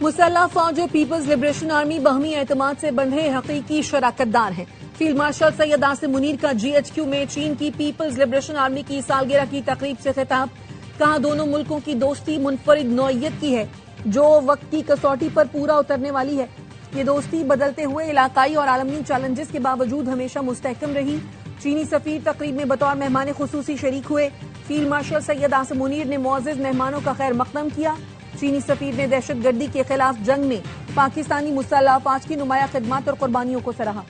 مسلح فوج اور پیپلز لبریشن آرمی باہمی اعتماد سے بندھے حقیقی شراکت دار ہیں۔ فیلڈ مارشل سید عاصم منیر کا GHQ میں چین کی پیپلز لبریشن آرمی کی سالگرہ کی تقریب سے خطاب، کہا دونوں ملکوں کی دوستی منفرد نوعیت کی ہے جو وقت کی کسوٹی پر پورا اترنے والی ہے۔ یہ دوستی بدلتے ہوئے علاقائی اور عالمی چیلنجز کے باوجود ہمیشہ مستحکم رہی۔ چینی سفیر تقریب میں بطور مہمان خصوصی شریک ہوئے۔ فیلڈ مارشل سید عاصم منیر نے معزز مہمانوں کا خیر مقدم کیا۔ چینی سفیر نے دہشت گردی کے خلاف جنگ میں پاکستانی مسلح افواج کی نمایاں خدمات اور قربانیوں کو سراہا۔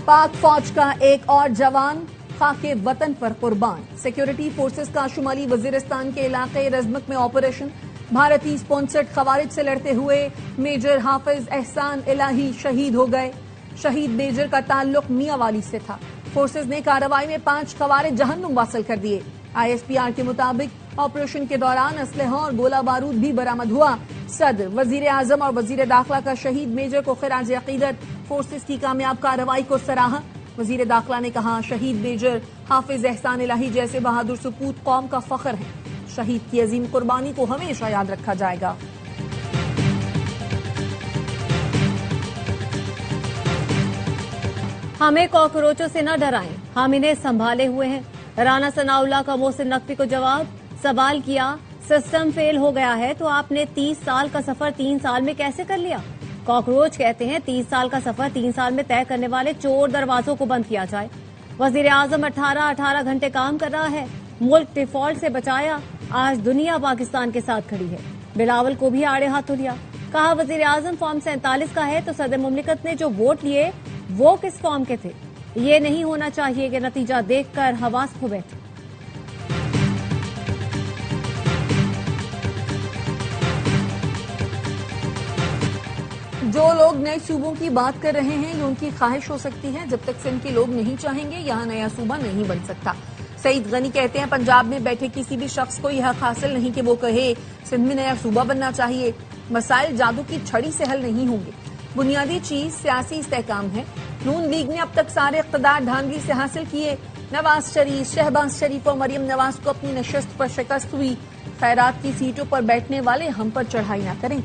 پاک فوج کا ایک اور جوان خاک وطن پر قربان۔ سیکیورٹی فورسز کا شمالی وزیرستان کے علاقے رزمک میں آپریشن، بھارتی سپونسرڈ خوارج سے لڑتے ہوئے میجر حافظ احسان الہی شہید ہو گئے۔ شہید میجر کا تعلق میاں والی سے تھا۔ فورسز نے کارروائی میں 5 خوارج جہنم واصل کر دیے۔ ISPR کے مطابق آپریشن کے دوران اسلحہ اور گولہ بارود بھی برآمد ہوا۔ صدر، وزیر اعظم اور وزیر داخلہ کا شہید میجر کو خراج عقیدت، فورسز کی کامیاب کارروائی کو سراہا۔ وزیر داخلہ نے کہا شہید میجر حافظ احسان الہی جیسے بہادر سپوت قوم کا فخر ہیں۔ شہید کی عظیم قربانی کو ہمیشہ یاد رکھا جائے گا۔ ہمیں کاکروچوں سے نہ ڈرائیں، ہم انہیں سنبھالے ہوئے ہیں۔ رانا ثناء اللہ کا محسن نقوی کو جواب، سوال کیا سسٹم فیل ہو گیا ہے تو آپ نے 30 سال کا سفر 3 سال میں کیسے کر لیا؟ کاکروچ کہتے ہیں 30 سال کا سفر 3 سال میں طے کرنے والے چور دروازوں کو بند کیا جائے۔ وزیر اعظم 18 گھنٹے کام کر رہا ہے، ملک ڈیفالٹ سے بچایا، آج دنیا پاکستان کے ساتھ کھڑی ہے۔ بلاول کو بھی آڑے ہاتھوں لیا، کہا وزیر اعظم فارم 47 کا ہے تو صدر مملکت نے جو ووٹ لیے وہ کس فارم کے تھے؟ یہ نہیں ہونا چاہیے کہ نتیجہ دیکھ کر حواس کھو بیٹھے۔ جو لوگ نئے صوبوں کی بات کر رہے ہیں یہ ان کی خواہش ہو سکتی ہے، جب تک سندھ کے لوگ نہیں چاہیں گے یہاں نیا صوبہ نہیں بن سکتا۔ سعید غنی کہتے ہیں پنجاب میں بیٹھے کسی بھی شخص کو یہ حق حاصل نہیں کہ وہ کہے سندھ میں نیا صوبہ بننا چاہیے۔ مسائل جادو کی چھڑی سے حل نہیں ہوں گے، بنیادی چیز سیاسی استحکام ہے۔ نون لیگ نے اب تک سارے اقتدار دھاندلی سے حاصل کیے۔ نواز شریف، شہباز شریف اور مریم نواز کو اپنی نشست پر شکست ہوئی۔ خیرات کی سیٹوں پر بیٹھنے والے ہم پر چڑھائی نہ کریں۔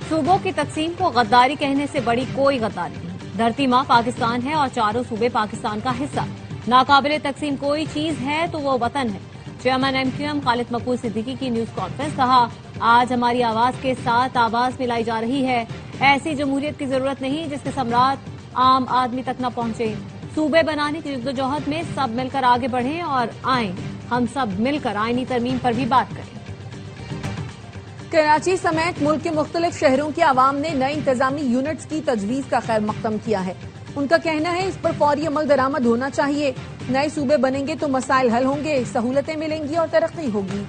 صوبوں کی تقسیم کو غداری کہنے سے بڑی کوئی غداری نہیں۔ دھرتی ماں پاکستان ہے اور چاروں صوبے پاکستان کا حصہ۔ ناقابل تقسیم کوئی چیز ہے تو وہ وطن ہے۔ چیئرمین MQM خالد مقبول صدیقی کی نیوز کانفرنس، کہا آج ہماری آواز کے ساتھ آواز ملائی جا رہی ہے۔ ایسی جمہوریت کی ضرورت نہیں جس کے ثمرات عام آدمی تک نہ پہنچے۔ صوبے بنانے کی جدوجہد میں سب مل کر آگے بڑھیں اور آئیں ہم سب مل کر آئینی ترمیم پر بھی بات کریں۔ کراچی سمیت ملک کے مختلف شہروں کے عوام نے نئے انتظامی یونٹس کی تجویز کا خیر مقدم کیا ہے۔ ان کا کہنا ہے اس پر فوری عمل درآمد ہونا چاہیے۔ نئے صوبے بنیں گے تو مسائل حل ہوں گے، سہولتیں ملیں گی اور ترقی ہوگی۔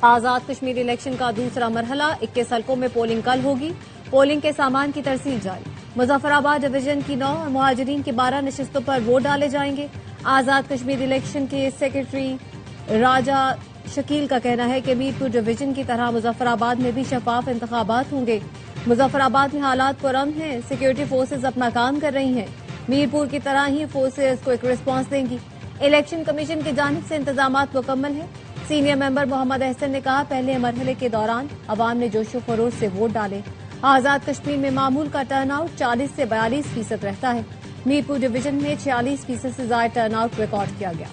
آزاد کشمیر الیکشن کا دوسرا مرحلہ، 21 حلقوں میں پولنگ کل ہوگی۔ پولنگ کے سامان کی ترسیل جاری۔ مظفر آباد ڈویژن کی 9 اور مہاجرین کی 12 نشستوں پر ووٹ ڈالے جائیں گے۔ آزاد کشمیر الیکشن کے سیکرٹری راجہ شکیل کا کہنا ہے کہ میرپور ڈویژن کی طرح مظفر آباد میں بھی شفاف انتخابات ہوں گے۔ مظفر آباد میں حالات پرامن ہیں، سیکیورٹی فورسز اپنا کام کر رہی ہیں، میرپور کی طرح ہی فورسز کو ایک رسپانس دیں گی۔ الیکشن کمیشن کی جانب سے انتظامات مکمل ہیں۔ سینئر ممبر محمد احسن نے کہا پہلے مرحلے کے دوران عوام نے جوش و خروش سے ووٹ ڈالے۔ آزاد کشمیر میں معمول کا ٹرن آؤٹ 40 سے 42% رہتا ہے۔ میرپور ڈویژن میں 46% سے زائد ٹرن آؤٹ ریکارڈ کیا گیا۔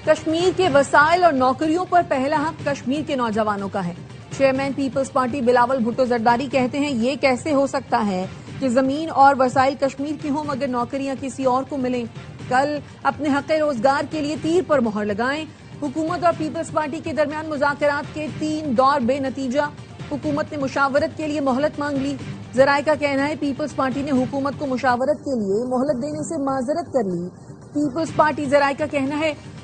کشمیر کے وسائل اور نوکریوں پر پہلا حق کشمیر کے نوجوانوں کا ہے۔ چیئرمین پیپلز پارٹی بلاول بھٹو زرداری کہتے ہیں یہ کیسے ہو سکتا ہے کہ زمین اور وسائل کشمیر کی ہوں مگر نوکریاں کسی اور کو ملیں۔ کل اپنے حق روزگار کے لیے تیر پر مہر لگائیں۔ حکومت اور پیپلز پارٹی کے درمیان مذاکرات کے 3 دور بے نتیجہ۔ حکومت نے مشاورت کے لیے مہلت مانگ لی۔ ذرائع کا کہنا ہے پیپلز پارٹی نے حکومت کو مشاورت کے لیے مہلت دینے سے معذرت کر لی۔ پیپلز پارٹی ذرائع کا کہنا ہے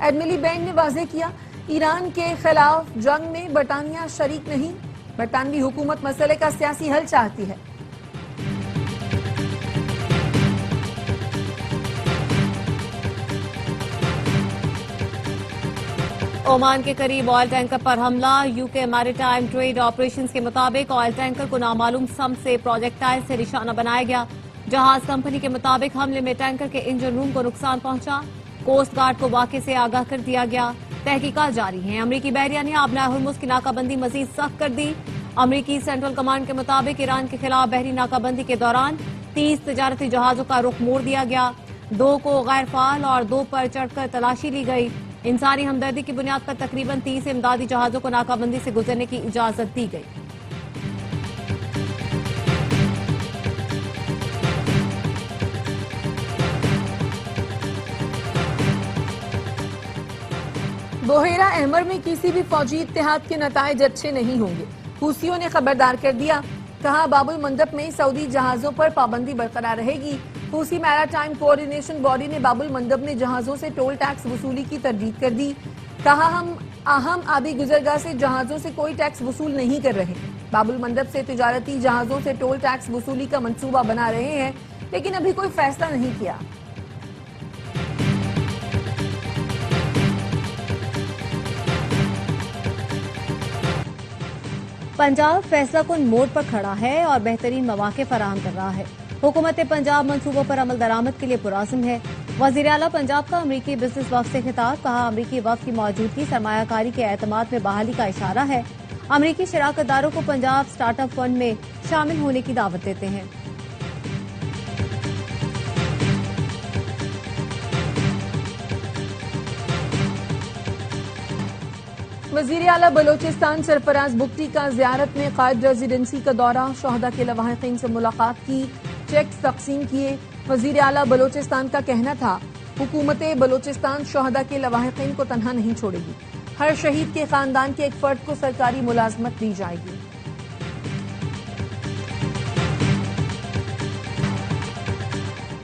ایڈملی بینڈ نے واضح کیا ایران کے خلاف جنگ میں برطانیہ شریک نہیں، برطانوی حکومت مسئلے کا سیاسی حل چاہتی ہے۔ اومان کے قریب آئل ٹینکر پر حملہ، یو کے میری ٹائم ٹریڈ آپریشنز کے مطابق آئل ٹینکر کو نامعلوم سمت سے پروجیکٹائل سے نشانہ بنایا گیا۔ جہاز کمپنی کے مطابق حملے میں ٹینکر کے انجن روم کو نقصان پہنچا۔ کوسٹ گارڈ کو واقعے سے آگاہ کر دیا گیا، تحقیقات جاری ہیں۔ امریکی بحریہ نے آبنائے ہرمز کی ناکہ بندی مزید سخت کر دی۔ امریکی سینٹرل کمانڈ کے مطابق ایران کے خلاف بحری ناکہ بندی کے دوران 30 تجارتی جہازوں کا رخ موڑ دیا گیا، 2 کو غیر فعال اور 2 پر چڑھ کر تلاشی لی گئی۔ انسانی ہمدردی کی بنیاد پر تقریباً 30 امدادی جہازوں کو ناکہ بندی سے گزرنے کی اجازت دی گئی۔ بحیرہ احمر میں کسی بھی فوجی اتحاد کے نتائج اچھے نہیں ہوں گے، حوثیوں نے خبردار کر دیا، کہا باب المندب میں سعودی جہازوں پر پابندی برقرار رہے گی۔ حوثی میری ٹائم کوآرڈینیشن باڈی نے باب المندب میں جہازوں سے ٹول ٹیکس وصولی کی تردید کر دی، کہا ہم اہم آبی گزرگاہ سے جہازوں سے کوئی ٹیکس وصول نہیں کر رہے، باب المندب سے تجارتی جہازوں سے ٹول ٹیکس وصولی کا منصوبہ بنا رہے ہیں، لیکن ابھی کوئی فیصلہ نہیں کیا۔ پنجاب فیصلہ کن موڑ پر کھڑا ہے اور بہترین مواقع فراہم کر رہا ہے۔ حکومت پنجاب منصوبوں پر عمل درآمد کے لیے پرعزم ہے۔ وزیر اعلیٰ پنجاب کا امریکی بزنس وفد سے خطاب، کہا امریکی وفد کی موجودگی سرمایہ کاری کے اعتماد میں بحالی کا اشارہ ہے۔ امریکی شراکت داروں کو پنجاب سٹارٹ اپ فنڈ میں شامل ہونے کی دعوت دیتے ہیں۔ وزیر اعلیٰ بلوچستان سرفراز بگٹی کا زیارت میں قائد ریزیڈنسی کا دورہ، شہداء کے لواحقین سے ملاقات کی، چیکس تقسیم کیے۔ وزیر اعلیٰ بلوچستان کا کہنا تھا حکومت بلوچستان شہداء کے لواحقین کو تنہا نہیں چھوڑے گی، ہر شہید کے خاندان کے ایک فرد کو سرکاری ملازمت دی جائے گی۔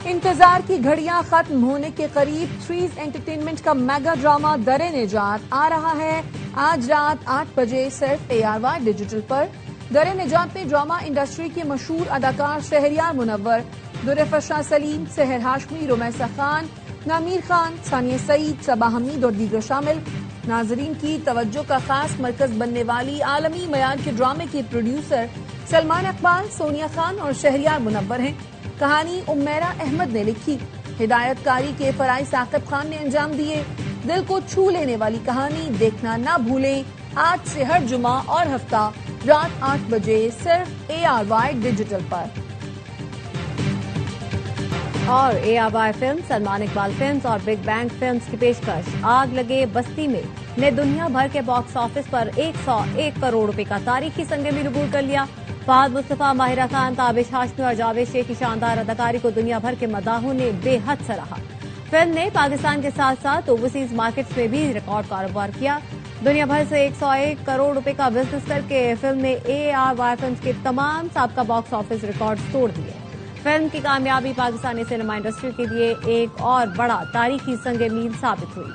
انتظار کی گھڑیاں ختم ہونے کے قریب تھریز انٹرٹینمنٹ کا میگا ڈرامہ در نجات آ رہا ہے، آج رات 8 بجے صرف ARY ڈیجیٹل پر۔ در نجات میں ڈرامہ انڈسٹری کے مشہور اداکار شہریار منور، درفشاں سلیم، سحر ہاشمی، رمیسہ خان، نامیر خان، ثانیہ سعید، صبا حمید اور دیگر شامل۔ ناظرین کی توجہ کا خاص مرکز بننے والی عالمی معیار کے ڈرامے کے پروڈیوسر سلمان اقبال، سونیا خان اور شہریار منور ہیں۔ کہانی امیرہ احمد نے لکھی، ہدایت کاری کے فرائض ثاقب خان نے انجام دیے۔ دل کو چھو لینے والی کہانی دیکھنا نہ بھولیں، آج سے ہر جمعہ اور ہفتہ رات 8 بجے صرف ARY ڈیجیٹل پر۔ اور ARY film, Salman Iqbal films اور بگ بینگ فلمز کی پیشکش آگ لگے بستی میں نے دنیا بھر کے باکس آفس پر 101 کروڑ روپے کا تاریخی سنگ میل عبور کر لیا۔ فہد مصطفیٰ، ماہرہ خان، تابش ہاشمی اور جاوید شیخ کی شاندار اداکاری کو دنیا بھر کے مداحوں نے بے حد سراہا۔ فلم نے پاکستان کے ساتھ ساتھ اوورسیز مارکیٹس میں بھی ریکارڈ کاروبار کیا۔ دنیا بھر سے 101 کروڑ روپے کا بزنس کر کے فلم نے ARY فلمز کے تمام سابقہ باکس آفس ریکارڈ توڑ دیے۔ فلم کی کامیابی پاکستانی سینما انڈسٹری کے لیے ایک اور بڑا تاریخی سنگ میل ثابت ہوئی۔